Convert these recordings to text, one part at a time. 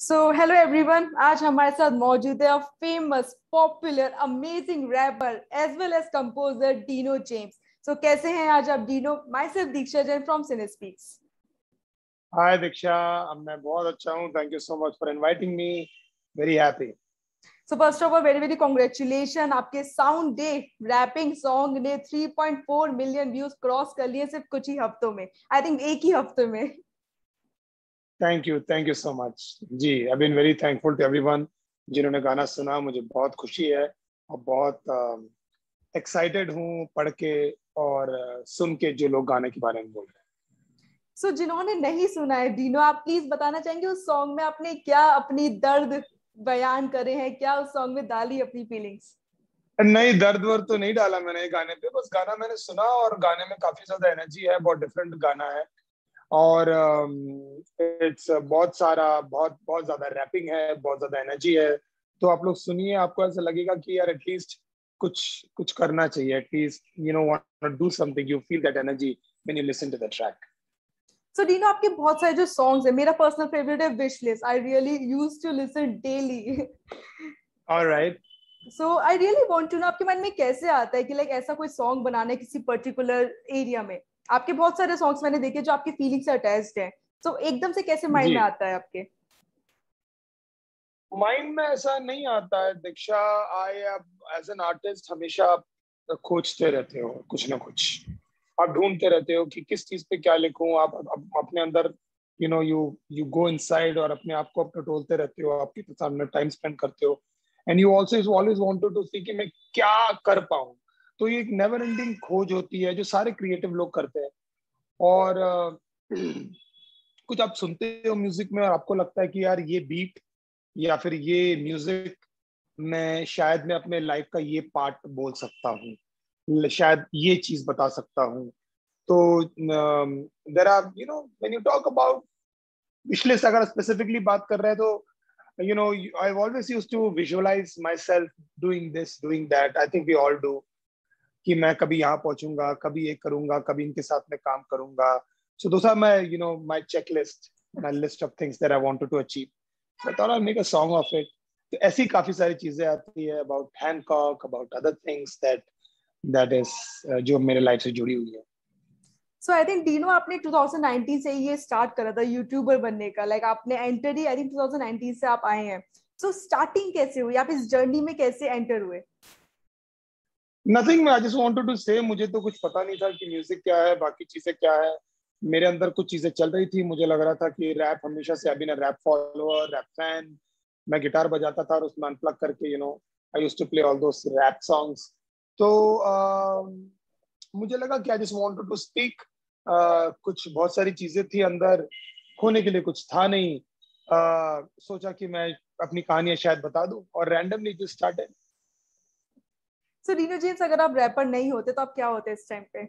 So hello everyone, आज हमारे साथ मौजूद है famous popular amazing rapper as well as composer Dino James. So कैसे हैं आज आप Dino? Myself Diksha Jain from Cinespeaks. Hi Diksha, मैं बहुत अच्छा हूँ। Thank you so much for inviting me. Very happy. So first of all very very congratulation, आपके साउंड डे रैपिंग सॉन्ग ने 3.4 मिलियन व्यूज क्रॉस कर लिए सिर्फ कुछ ही हफ्तों में। आई थिंक एक ही हफ्ते में। Thank you so much ji. I been very thankful to everyone जिन्होंने गाना सुना। मुझे बहुत खुशी है और बहुत एक्साइटेड हूँ पढ़ के और सुन के जो लोग गाने के बारे में बोल रहे हैं। सो जिन्होंने नहीं सुना है डीनो, आप प्लीज बताना चाहेंगे उस सॉन्ग में आपने क्या अपनी दर्द बयान करे हैं, क्या उस सॉन्ग में डाली अपनी फीलिंग्स? नहीं, दर्द वर्द तो नहीं डाला मैंने गाने पे। बस गाना मैंने सुना और गाने में काफी ज्यादा एनर्जी है। बहुत डिफरेंट गाना है और इट्स बहुत सारा बहुत बहुत ज्यादा रैपिंग है, बहुत ज्यादा एनर्जी है। तो आप लोग सुनिए, आपको ऐसा लगेगा कि यार एटलीस्ट कुछ कुछ करना चाहिए। At least want to do something, you feel that energy when you listen to the track. So Dino, आपके बहुत सारे जो सॉन्ग्स है, मेरा पर्सनल फेवरेट है wish list. I really used to listen daily. Alright. So I really want to know आपके मन में कैसे आता है कि लाइक ऐसा कोई सॉन्ग बनाना है किसी पर्टिकुलर एरिया में। आपके बहुत सारे सॉन्ग्स मैंने देखे जो आपकी फीलिंग से अटैच्ड हैं। सो एकदम से कैसे माइंड जी, में आता है आपके? माइंड में ऐसा नहीं आता है दीक्षा। आई एज एन आर्टिस्ट हमेशा आप खोजते रहते हो कुछ ना कुछ। आप ढूंढते रहते हो कि किस चीज पे क्या लिखूं। आप अपने अंदर यू यू गो इनसाइड और अपने आप को टटोलते रहते हो, आपके सामने टाइम स्पेंड करते हो। And you also always wanted to see कि मैं क्या कर पाऊं। तो ये एक नेवर एंडिंग खोज होती है जो सारे क्रिएटिव लोग करते हैं। और कुछ आप सुनते हो म्यूजिक में और आपको लगता है कि यार ये बीट या फिर ये म्यूजिक मैं शायद मैं अपने लाइफ का ये पार्ट बोल सकता हूँ, शायद ये चीज बता सकता हूँ। तो there are when you talk about wishlist, अगर स्पेसिफिकली बात कर रहे हैं तो I always used to visualise myself doing this doing that. I think we all do कि मैं कभी यहाँ पहुंचूंगा, कभी ये करूंगा, कभी इनके साथ में काम करूंगा। So those are my my checklist, my list of things that I wanted to achieve. So I thought I make a song of it. तो ऐसी काफी सारी चीजें आती है about Hancock, about other things that that is जो मेरे life से जुड़ी हुई है। सो आई थिंक डीनो, आपने 2019 से ही ये स्टार्ट करा था यूट्यूबर बनने का। लाइक आपने एंटर ही आई थिंक 2019 से आप आए हैं। सो स्टार्टिंग कैसे हुई, आप इस जर्नी में कैसे एंटर हुए? Nothing, I just wanted to say मुझे तो कुछ पता नहीं था कि म्यूजिक क्या है, बाकी चीजें क्या है। मेरे अंदर कुछ चीजें चल रही थी। मुझे लग रहा था कि रैप हमेशा से, अभी ना रैप फॉलोअर, रैप फैन। मैं गिटार बजाता था और उसमें अनप्लग करके I used to play all those rap songs. तो मुझे लगा कि I just wanted to speak. कुछ बहुत सारी चीजें थी अंदर, खोने के लिए कुछ था नहीं। सोचा कि मैं अपनी कहानियां शायद बता दूं और रैंडमली जस्ट स्टार्टेड। सो डीनो जेम्स, अगर आप रैपर नहीं होते तो आप क्या होते इस टाइम पे?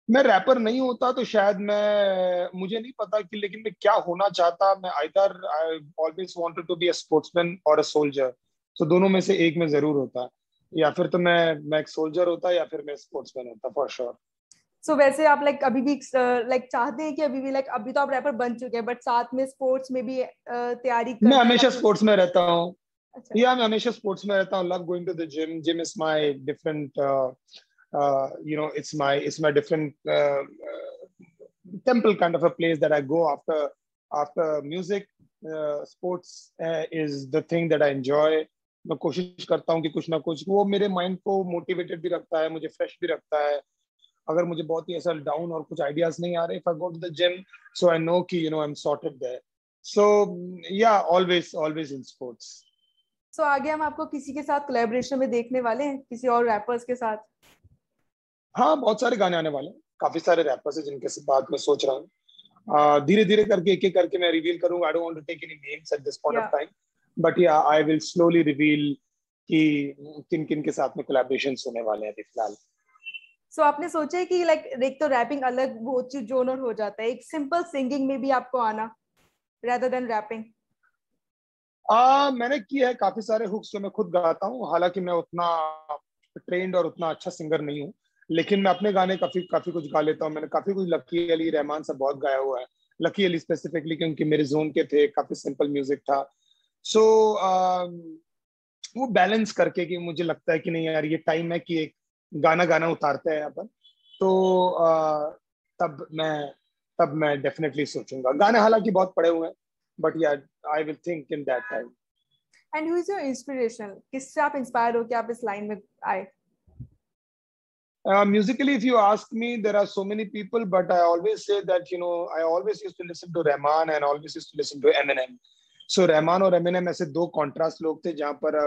मैं रैपर नहीं होता तो शायद मैं, मुझे नहीं पता कि, लेकिन मैं क्या होना चाहता। मैं either I always wanted to be a sportsman और अ सोल्जर। तो दोनों में से एक में जरूर होता। या फिर तो मैं एक सोल्जर होता या फिर मैं स्पोर्ट्समैन होता फॉर श्योर। सो वैसे आप लाइक अभी भी लाइक चाहते हैं कि अभी भी लाइक अभी तो आप रैपर बन चुके हैं बट साथ में स्पोर्ट्स में भी तैयारी मैं करना या हमेशा फिर? स्पोर्ट्स में रहता हूँ। अच्छा। या मैं हमेशा स्पोर्ट्स में रहता हूँ। Love going to the gym. Gym is my different, it's my different temple kind of a place that I go after music. Sports is the thing that I enjoy. मैं कोशिश करता हूँ कि कुछ ना कुछ वो मेरे माइंड को मोटिवेटेड भी रखता है, मुझे फ्रेश भी रखता है। अगर मुझे बहुत ही ऐसा डाउन और कुछ आइडियाज नहीं आ रहे, if I go to the gym, so I know कि I'm sorted there. So yeah, always in sports. सो आगे हम आपको किसी के साथ कोलैबोरेशन में देखने वाले हैं, किसी और रैपर्स के साथ? हाँ, बहुत सारे गाने आने वाले हैं। काफी सारे रैपर्स हैं जिनके से बात मैं सोच रहा हूँ। धीरे धीरे करके एक एक करके मैं रिवील करूंगा। I don't want to take any names at this point of या time, but yeah I will slowly reveal कि किन किन के साथ में कोलैबोरेशन होने वाले हैं अभी फिलहाल। सो आपने सोचा है कि लाइक एक तो रैपिंग अलग वो चीज जोनर हो जाता है, एक सिंपल सिंगिंग में भी आपको आना rather देन रैपिंग? मैंने किया है काफी सारे हुक्स जो मैं खुद गाता हूँ। हालांकि मैं उतना ट्रेंड और उतना अच्छा सिंगर नहीं हूँ, लेकिन मैं अपने गाने काफी काफी कुछ गा लेता हूँ। मैंने काफी कुछ लकी अली रहमान से बहुत गाया हुआ है। लकीली स्पेसिफिकली क्योंकि मेरे जोन के थे, काफी सिंपल म्यूजिक था। सो वो बैलेंस करके कि मुझे लगता है कि नहीं यार ये टाइम है कि एक गाना गाना उतारते हैं अपन, तो तब मैं तब मैं डेफिनेटली सोचूंगा। गाने हालांकि बहुत पड़े हुए हैं, बट यार I will think in that time. And who is your inspiration, किससे आप इंस्पायर हो कि आप इस लाइन में आए? Musically, if you ask me, there are so many people, but I always say that, I always used to listen to Rahman and always used to listen to Eminem. So Rahman और Eminem ऐसे दो contrast लोग थे जहाँ पर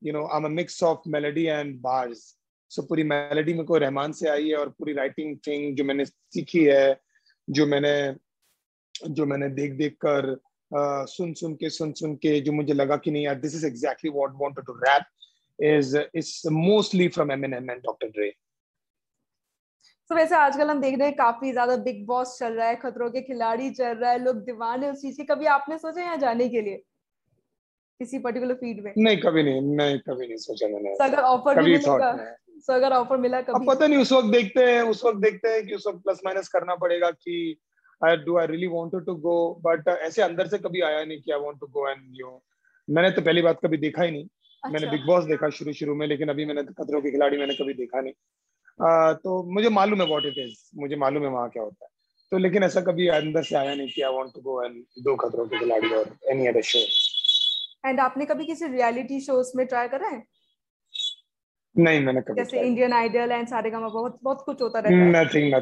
I'm a mix of melody and bars. So पूरी melody मेरे को रहमान से आई है, और पूरी writing thing जो मैंने सीखी है, जो मैंने देख कर सुन के जो मुझे लगा कि नहीं यार this is exactly what I wanted to rap is mostly from Eminem and Dr. Dre. तो वैसे आजकल हम देख रहे हैं काफी ज्यादा बिग बॉस चल रहा है, खतरों के खिलाड़ी चल रहा है, लोग दीवाने उस चीज के। कभी आपने सोचा यहाँ जाने के लिए किसी पर्टिकुलर फील्ड में? नहीं, कभी नहीं सोचा मैंने तो ऐसा, अगर ऑफर भी कभी मिलेगा, थॉट में। तो अगर ऑफर मिला अब कभी? पता नहीं, उस वक्त देखते हैं कि उस वक्त प्लस माइनस करना पड़ेगा कि I really wanted to go, but ऐसे अंदर से कभी आया नहीं कि I want to go and मैंने तो पहली बात कभी देखा ही नहीं। मैंने अच्छा। बिग बॉस देखा शुरू में, लेकिन अभी मैंने खतरों के खिलाड़ी मैंने कभी देखा नहीं। तो मुझे मालूम है व्हाट इट इज, मुझे मालूम है वहाँ क्या होता है, तो लेकिन ऐसा कभी अंदर से आया नहीं कि I want to go and do खतरों के खिलाड़ी और एनी अदर शो। एंड आपने कभी किसी रियलिटी शोज में ट्राई करा है? नहीं, मैंने कभी जैसे ट्राई नहीं। इंडियन आइडल एंड सारेगामा, बहुत बहुत कुछ होता रहता है। नथिंग।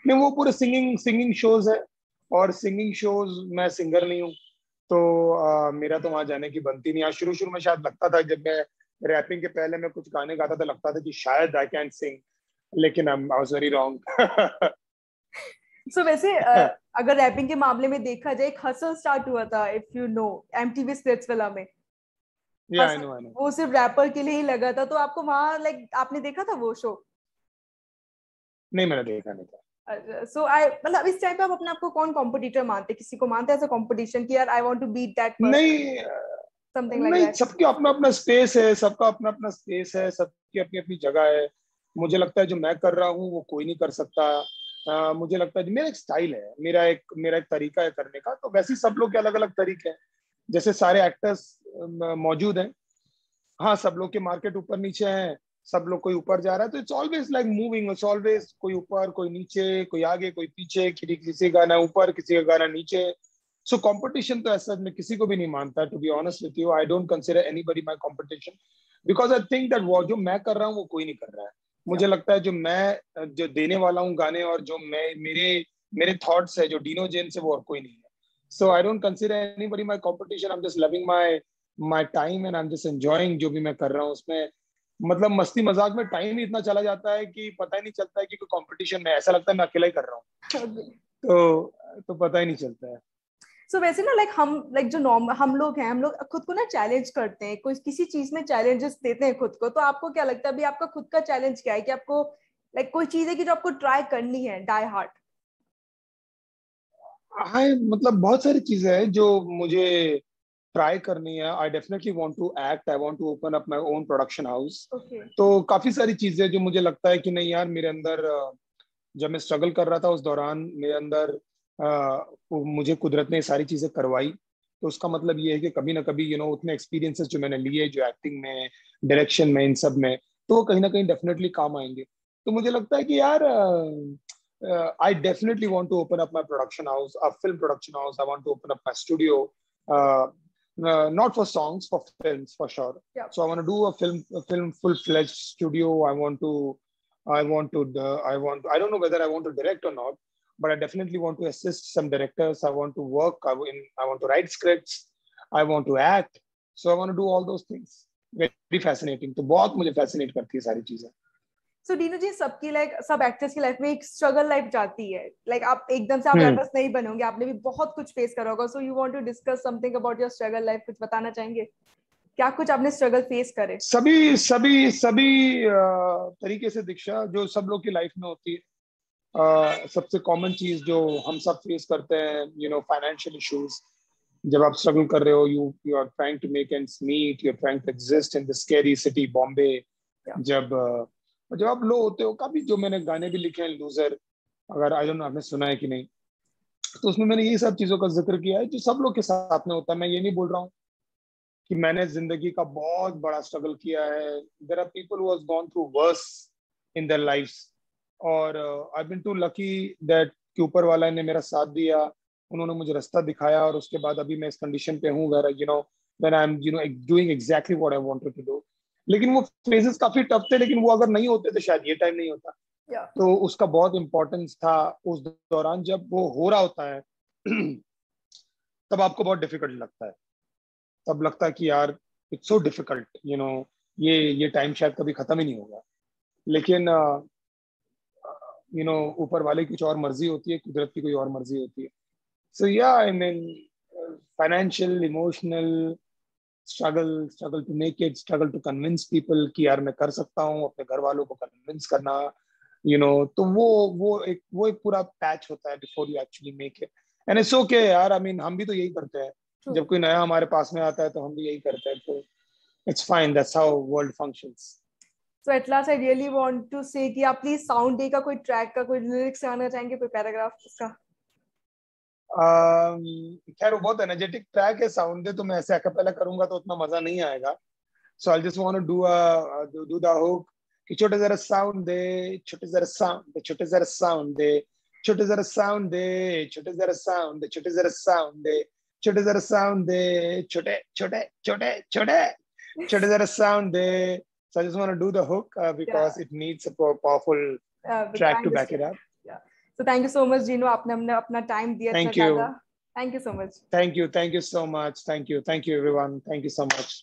नहीं, वो पूरे सिंगिंग शोज है, और सिंगिंग शोज मैं सिंगर नहीं हूँ, तो मेरा तो वहां जाने की बनती नहीं। शुरू में शायद लगता था, जब मैं रैपिंग के पहले मैं कुछ गाने गाता था, लगता था कि शायद आई कैन सिंग, लेकिन आई वाज वेरी रॉन्ग। सो वैसे अगर रैपिंग के मामले में देखा जाए, एक हसल स्टार्ट हुआ था, if you know, MTV Splitsvilla में। या आई नो। वो सिर्फ रैपर के लिए ही लगा था, तो आपको वहां लाइक आपने देखा था वो शो? नहीं, मैंने देखा नहीं था। सो आई मतलब इस टाइम पे आप अपने आप को कौन कॉम्पिटिटर मानते, किसी को मानते हैं ऐसा कंपटीशन कि यार I want to beat that person, नहीं समथिंग लाइक नहीं, दैट? सबके अपना अपना स्पेस है, सबका अपना अपना स्पेस है, सबकी अपनी अपनी जगह है। मुझे लगता है जो मैं कर रहा हूँ वो कोई नहीं कर सकता। मुझे लगता है मेरा एक स्टाइल है, मेरा एक तरीका है करने का, तो वैसे ही सब लोग के अलग अलग तरीके हैं। जैसे सारे एक्टर्स मौजूद हैं, हाँ, सब लोग के मार्केट ऊपर नीचे हैं, सब लोग कोई ऊपर जा रहा है, तो it's always like moving, it's always कोई ऊपर कोई नीचे, कोई आगे कोई पीछे, किसी का गाना ऊपर किसी का गाना नीचे। सो कंपटीशन तो ऐसा मैं किसी को भी नहीं मानता, to be honest with you. I don't consider anybody my competition, because I think that वो जो मैं कर रहा हूँ वो कोई नहीं कर रहा है। मुझे लगता है जो देने वाला हूँ गाने, और जो मैं मेरे थॉट्स है, जो डीनो जेन से, वो और कोई नहीं है। So I don't consider anybody my competition, I am just loving my time and I am just enjoying जो भी मैं कर रहा हूँ उसमें। मतलब मस्ती मजाक में टाइम ही इतना चला जाता है कि पता ही नहीं चलता है कि कोई कंपटीशन में, ऐसा लगता है मैं अकेला ही कर रहा हूँ। तो पता ही नहीं चलता है। सो वैसे ना लाइक हम लाइक जो नॉर्मल हम लोग हैं, हम लोग खुद को ना चैलेंज करते हैं, कोई किसी चीज में चैलेंजेस देते हैं खुद को। तो आपको क्या लगता है अभी आपका खुद का चैलेंज क्या है कि आपको लाइक कोई चीज है कि जो आपको ट्राई करनी है डाई हार्ट? हाँ, मतलब बहुत सारी चीजें हैं जो मुझे ट्राई करनी है। I definitely want to act, I want to open up my own production house. Okay. तो काफी सारी चीजें जो मुझे लगता है कि नहीं यार, मेरे अंदर जब मैं स्ट्रगल कर रहा था उस दौरान मेरे अंदर मुझे कुदरत ने ये सारी चीजें करवाई। तो उसका मतलब ये है कि कभी ना कभी उतने एक्सपीरियंसेस जो मैंने लिए, जो एक्टिंग में, डायरेक्शन में, इन सब में, तो वो कहीं ना कहीं डेफिनेटली काम आएंगे। तो मुझे लगता है कि यार I definitely want to open up my production house, a film production house. I want to open up my studio, not for songs, for films, for sure. Yeah. So I want to do a film full-fledged studio. I don't know whether I want to direct or not, but I definitely want to assist some directors. I want to work. I want to write scripts. I want to act. So I want to do all those things. Very fascinating. तो बहुत मुझे fascinate करती है सारी चीजें। सो डीनू जी, सबकी like सब actors की लाइफ में एक स्ट्रगल लाइफ जाती है। लाइक आप एकदम से आप रैपर्स नहीं बनोगे, आपने भी बहुत कुछ फेस करा होगा। So you want to discuss something about your struggle life, कुछ बताना चाहेंगे? क्या कुछ आपने स्ट्रगल फेस करे? सभी तरीके से दीक्षा, जो सब लोग की लाइफ में होती है। सबसे कॉमन चीज जो हम सब फेस करते हैं, फाइनेंशियल इश्यूज। जब आप स्ट्रगल कर रहे हो, you are trying to make ends meet, you are trying to exist in the scary city Bombay. जब आप लो होते हो, काफी जो मैंने गाने भी लिखे हैं, लूजर, अगर आई डोंट नो आपने सुना है कि नहीं, तो उसमें मैंने ये सब चीजों का जिक्र किया है जो सब लोग के साथ में होता है। मैं ये नहीं बोल रहा हूँ कि मैंने जिंदगी का बहुत बड़ा स्ट्रगल किया है। There are people who have gone through worse in their lifes, और I been too lucky that कि ऊपर वाला ने मेरा साथ दिया, उन्होंने मुझे रास्ता दिखाया, और उसके बाद अभी मैं इस कंडीशन पे हूँ where when I am doing exactly what I wanted to do. लेकिन वो फेजेस काफी टफ थे, लेकिन वो अगर नहीं होते तो शायद ये टाइम नहीं होता। Yeah. तो उसका बहुत इंपॉर्टेंस था उस दौरान। जब वो हो रहा होता है तब आपको बहुत डिफिकल्ट लगता है, तब लगता है कि यार इट्स सो डिफिकल्ट, ये टाइम शायद कभी खत्म ही नहीं होगा। लेकिन ऊपर वाले की कुछ और मर्जी होती है, कुदरत की कोई और मर्जी होती है। So yeah I mean financial, emotional struggle to make it, struggle to convince people कि यार मैं कर सकता हूँ, अपने घर वालों को कन्विंस करना, तो वो एक पूरा पैच होता है before you actually make it. And it's okay यार, आई मीन हम भी तो यही करते हैं। True. जब कोई नया हमारे पास में आता है तो हम भी यही करते हैं, तो it's fine, that's how world functions. So at last I really want to say कि आप प्लीज साउंड डे का कोई ट्रैक का कोई लिरिक्स गाना चाहेंगे, कोई पैराग्राफ उसका? खैर वो बहुत एनर्जेटिक ट्रैक है, साउंड दे, तो मैं ऐसे अकेपेला करूंगा तो उतना मजा नहीं आएगा। So I just want to do the hook कि छोटे जरा साउंड दे, छोटे जरा साउंड दे, छोटे जरा साउंड दे, छोटे जरा साउंड दे, छोटे जरा साउंड दे, छोटे जरा साउंड दे, छोटे जरा साउंड दे, छोटे छोटे छोटे छोटे छोटे जरा sound they. So I just want to do the hook because Yeah. it needs a powerful track to back it up. Yeah. So thank you so much, Gino. आपने हमने अपना टाइम दिया इतना Thank ज्यादा. you. Thank you so much. Thank you. Thank you so much. Thank you. Thank you, everyone. Thank you so much.